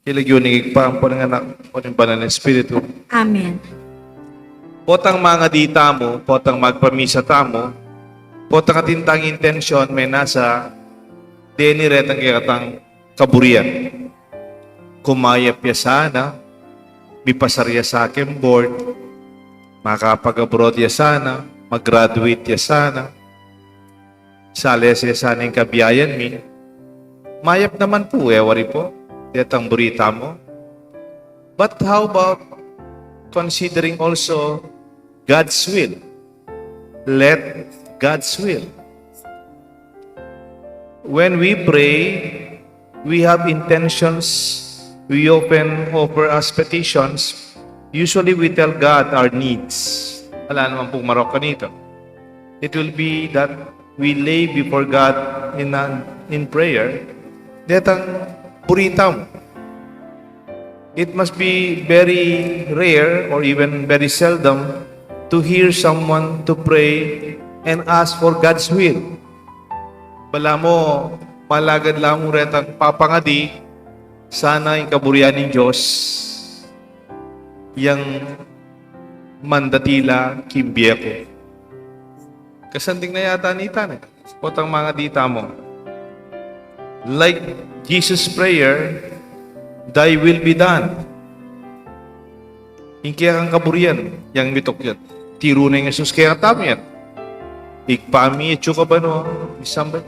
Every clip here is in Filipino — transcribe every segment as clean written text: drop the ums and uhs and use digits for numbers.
Kilagyonig pa ang pananganak o ng banal na Espiritu. Amen. Potang mga dita mo, potang magpamisa tamo, potang atintang intensyon may nasa deniret ang kikatang kaburian. Kumayap ya sana, mipasarya sa akin board, makapag-abroad ya sana, mag-graduate ya sana, sales ya sana yung kabiyayan mi. Mayap naman po, wari po, detang burita mo. But how about considering also God's will? Let God's will. When we pray, we have intentions, we often offer us petitions. Usually we tell God our needs. Wala naman pong Marocco nito. It will be that we lay before God in prayer. Detang purita mo. It must be very rare or even very seldom to hear someone to pray and ask for God's will. Bala mo, malagad lang mo retang papangadi, sana yung kaburian ng Diyos, yang mandatila kimbiye ko. Kasanding na yata ni Tan, potang mga dita mo. Like Jesus' prayer, thy will be done. Ingkaya kang kaburian, yang mitok yan. Tiro na yung Jesus kaya tam yan. Ikpami, etso ka ba no? Isambay.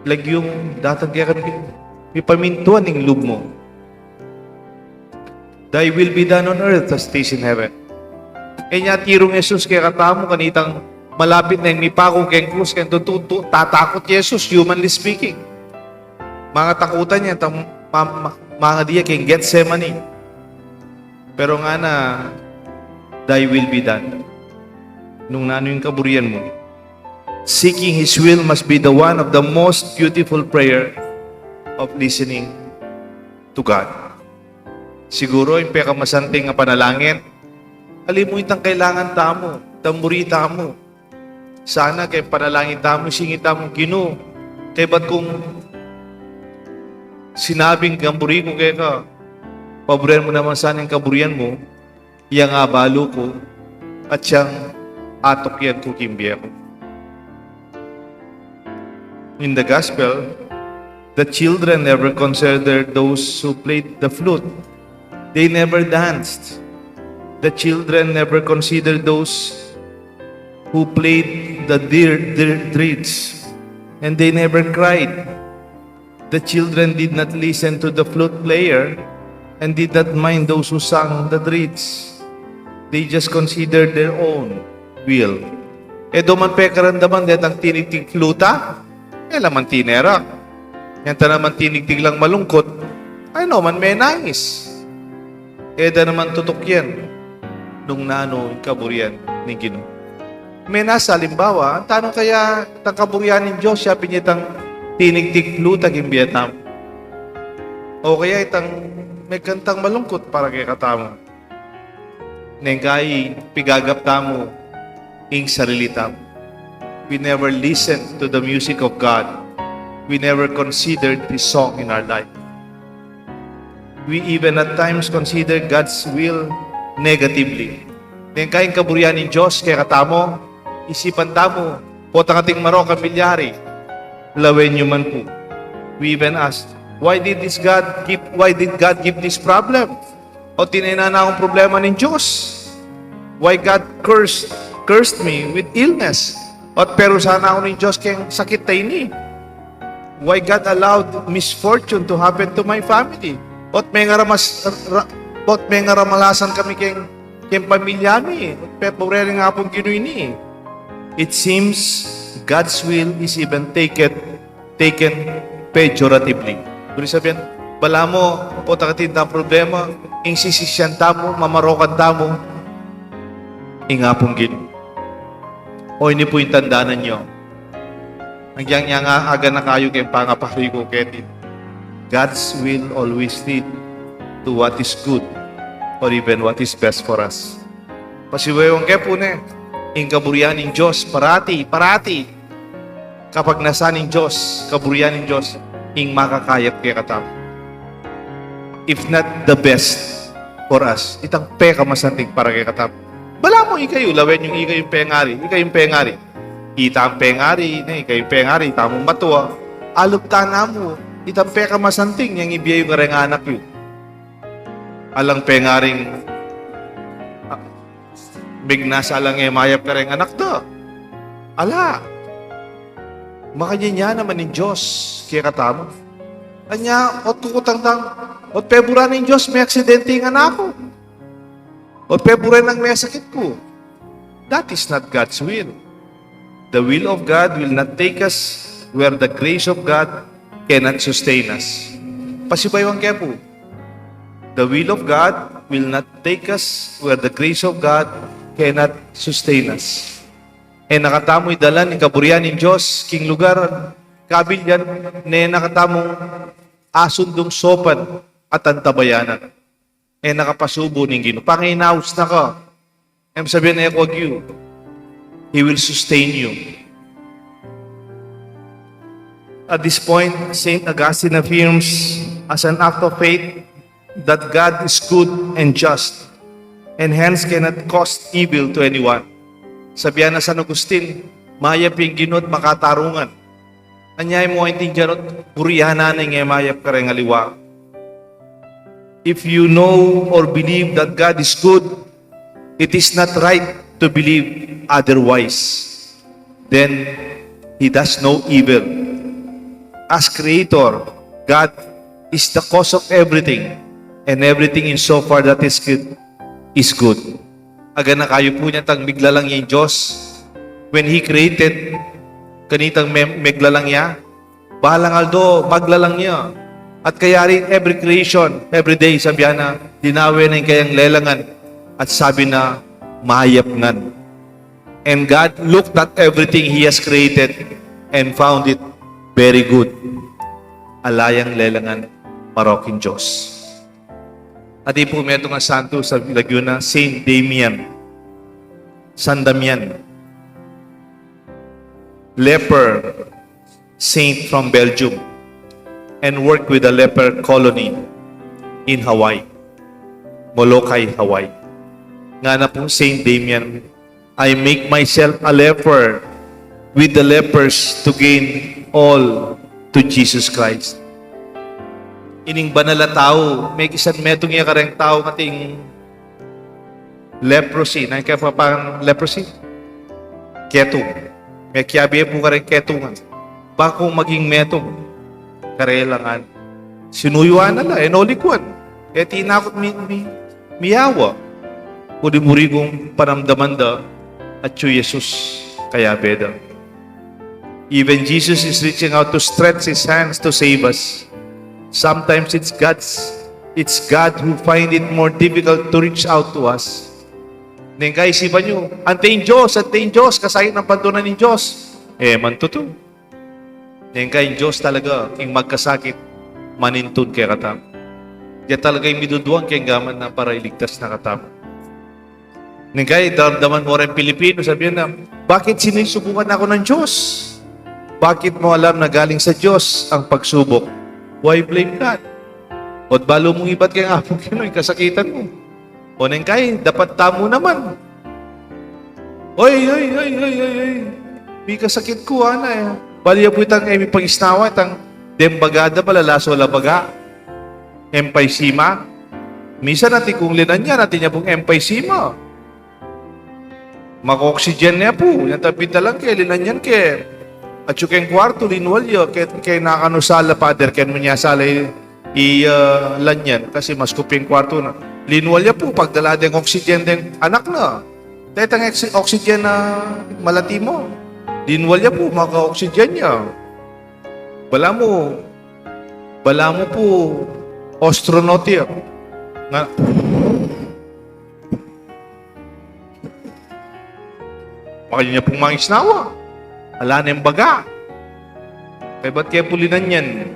Like yung datang kaya kami, may pamintuan ng loob mo. Thy will be done on earth as it is in heaven. Kaya tirong Jesus kaya katamo kanitang malapit na yung mipako kaya krus kaya tatakot Jesus, humanly speaking. Mga takutan niya, mga diya kaya Gethsemane. Pero nga na, thy will be done. Nung nano yung kaburian mo, seeking His will must be the one of the most beautiful prayer of listening to God. Siguro, yung pekamasanting nga panalangin, alim mo itang kailangan tamo, tamburita mo. Sana kay panalangin tamo, singit tamo, Ginoo. Kaya ba't kung sinabing gamburi ko kaya ka, paburian mo naman sana yung kaburian mo, iyang abalo ko, at siyang atok yan ko kimbiya ko. In the gospel, the children never considered those who played the flute. They never danced. The children never considered those who played the dirge, and they never cried. The children did not listen to the flute player and did not mind those who sang the dirge. They just considered their own will. Doman pekarandaman detang tinigtig fluta, laman tinera. Yan naman tinigtig lang malungkot, ay no man may nangis. Da naman tutok yan nung nano yung kaburian ni Ginoo. May nasa halimbawa, ang tanong kaya tang kaburian ng Diyos, siya pinitang tinigtig fluta kimbiyatam. O kaya itang may kantang malungkot para kay katamo. Nengkay pigagap tamo ing sarili tamo. We never listened to the music of God. We never considered His song in our life. We even at times consider God's will negatively. Nengkay kaburian ng Diyos kay katamo, isipan tamo, potang ating maro kamilyari, lawen nyo man po. We even asked, why did God give this problem? O tinanana akong problema ng Diyos. Why God cursed me with illness? At pero sana ako ng Diyos kayang sakit tayo ni. Why God allowed misfortune to happen to my family? At may ngaramalasan kami kayang pamilya ni. Pero pobrere nga pong Ginoo ni. It seems God's will is even taken pejoratively. Kung sabihin, bala mo, po takatinda ang problema, ing sisisyan tamo, mamarokan tamo, ingapong Ginoo. O hindi po yung tandaanan nyo. Hanggang nga aga na kayo kayong pangapahoy ko ketin. God's will always lead to what is good or even what is best for us. Pasiwewang kaya po na, ing kaburian ng Diyos, parati. Kapag nasa ng Diyos, kaburian ng Diyos, ing makakayap kaya katap. if not the best for us. Itang peka masanting para kay katap. Bala mo ikayo, lawen yung ikayo yung pengari. Ikayo yung pengari. Ita ang pengari, ikayo yung pengari, ita mong matuwa. Alop tana mo, itang peka masanting, yung ibiyayo ka rin anak yun. Alang pengaring bignas alang mayap ka rin anak to. Ala, makanya naman ng Diyos, kaya katamo. Anya, ot kukutang-tang, ot pebura ng Diyos, may aksidente yung anak ko. Ot pebura ng may sakit ko. That is not God's will. The will of God will not take us where the grace of God cannot sustain us. Pasibaywang kaya po. The will of God will not take us where the grace of God cannot sustain us. Nakatamo'y dalan ng kaburian ng Diyos, king lugar, kabilyan, nakatamong asundong sopan at antabayanan. Nakapasubo ng Ginoo. Panginaos na ka. Sabihin na ako, He will sustain you. At this point, St. Augustine affirms as an act of faith that God is good and just and hence cannot cause evil to anyone. Sabihan na San Agustin, mayap yung ginot makatarungan. Anyay mo ang tinjanot, puriyanan ng mayap ka rin aliwa. If you know or believe that God is good, it is not right to believe otherwise. Then, He does no evil. As Creator, God is the cause of everything, and everything in so far that is good. Aga na kayo po niya tang miglalang yung Diyos. When He created, kanitang miglalang niya, bahalang aldo, maglalang niya. At kaya rin every creation, every day, sabi na, dinawin na yung kayang lelangan. At sabi na, mayap ngan. And God looked at everything He has created and found it very good. Alayang lelangan, paroking Diyos. At po may itong santo sa Laguna, Saint Damian. San Damian. Leper saint from Belgium. And worked with a leper colony in Hawaii. Molokai, Hawaii. Nga na po Saint Damian, I make myself a leper with the lepers to gain all to Jesus Christ. Ining banal na tao, may isang metong iya kareng tao kating leprosy. Nang kaya parang leprosy? Ketong. May kiyabi po kareng ketungan. Bakong maging metong karelangan. Sinuyuan na enolikwan. Kaya tinakot miyawa. Puri-muri kong panamdaman da at yu Jesus kaya beda. Even Jesus is reaching out to stretch His hands to save us. Sometimes it's God who find it more difficult to reach out to us. Ngayon kaisipan nyo, antayin Diyos, kasayang ng pantunan ng Diyos. Mantuto. Ngayon kayo Diyos talaga, yung magkasakit, manintun kay katam. Diyan talaga yung miduduang kay gaman na para iligtas na katam. Ngayon kayo, daramdaman mo rin Pilipino, sabihin na, bakit sinisubukan ako ng Diyos? Bakit mo alam na galing sa Diyos ang pagsubok? Why blame God? O balo mong ibat kay nga po kinoy, kasakitan mo. O nang kay, dapat tamo naman. Oy. May kasakit ko, ana. Baliya po itang may pag-isnawa, itang dembagada pala, laso labaga. Empaysima. Misa natin kung linan niya, natin niya pong empaysima. Maka-oxygen niya po. Yan tapita lang kay linan yan kay at yung kayong kwarto, linwalyo, kaya nakanusala, Father, kaya mo niya salay lanyan, kasi mas kuping kwarto na. Linwalya po, pagdala din oxygen din, anak na. Tetang oxygen na malati mo. Linwalya po, maka-oxygen niya. Bala mo po, astronaut yan. Nga, makanya niya pong mga isnawa. Ala na yung baga. Kaya ba't kaya pulinan yan?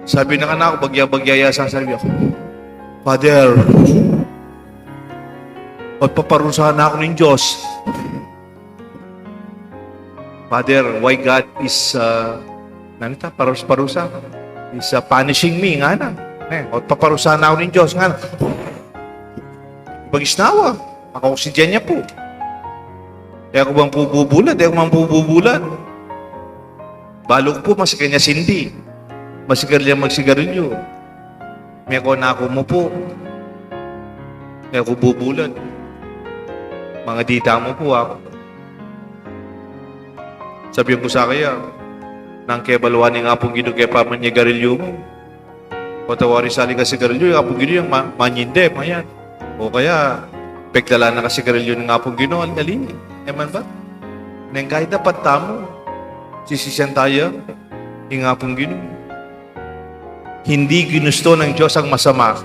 Sabi na ka na ako, bagya-bagyaya, sasabi ako, Father, pagpaparusahan na ako ng Diyos. Father, why God is, parusa? Is punishing me, nga na. O paparusahan na ako ng Diyos. Nga, pag-isnawa, maka-oxygen niya po. Kaya ako bang pububulan? Kaya ako bang pububulan? Balog po, mas kanya sindi. Masigarilya magsigarilyo. May ako na ako mo po. Kaya ako bubulan. Mga dita mo po ako. Sabihin ko sa kaya, nang kebaluan nga pong ginugay pa man niya garilyo mo. O tawari sali ka sigarilyo, yung apong ginugay, manyinde, mayan. O kaya, pekdala na ka sigarilyo ng apong ginugay, alin. Eman ba? Nang kahit dapat tamo, sisisyan tayo, yung apong ginugay. Hindi ginusto ng Diyos ang masama.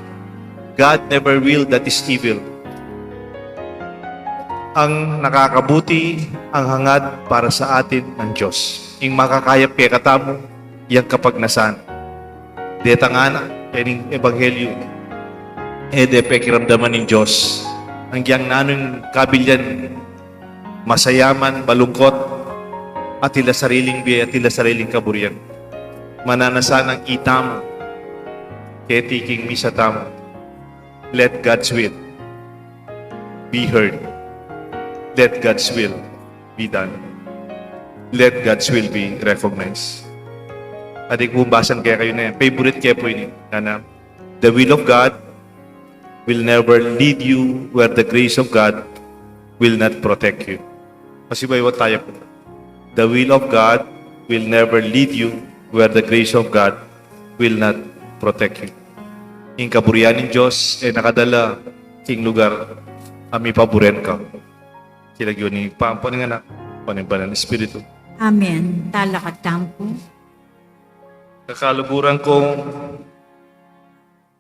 God never will that is evil. Ang nakakabuti, ang hangad para sa atin ng Diyos. Yung makakayap kaya katamo, yung kapagnasan. Deta nga na, yung ebanghelyo. De pekiramdaman ng Diyos. Ang yang nanong kabilyan, masayaman, malungkot, at tila sariling biya, at tila sariling kaburian. Mananasan ang itamo, kaya tiking misa tamo. Let God's will be heard. Let God's will be done. Let God's will be recognized. At ikubumbasan kaya kayo na yan. Favorite kaya po yun. The will of God will never lead you where the grace of God will not protect you. Kasi ba iwan tayo po? The will of God will never lead you where the grace of God will not protect you. Yung kaburian ng Diyos ay nakadala king lugar ami paboren ka. Sila yun ni pampanin nga na panimbalan ng Espiritu. Amen. Talakatampo. Kakaluburan kong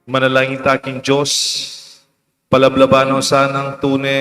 manalangin taking Diyos, palablabano sanang tunay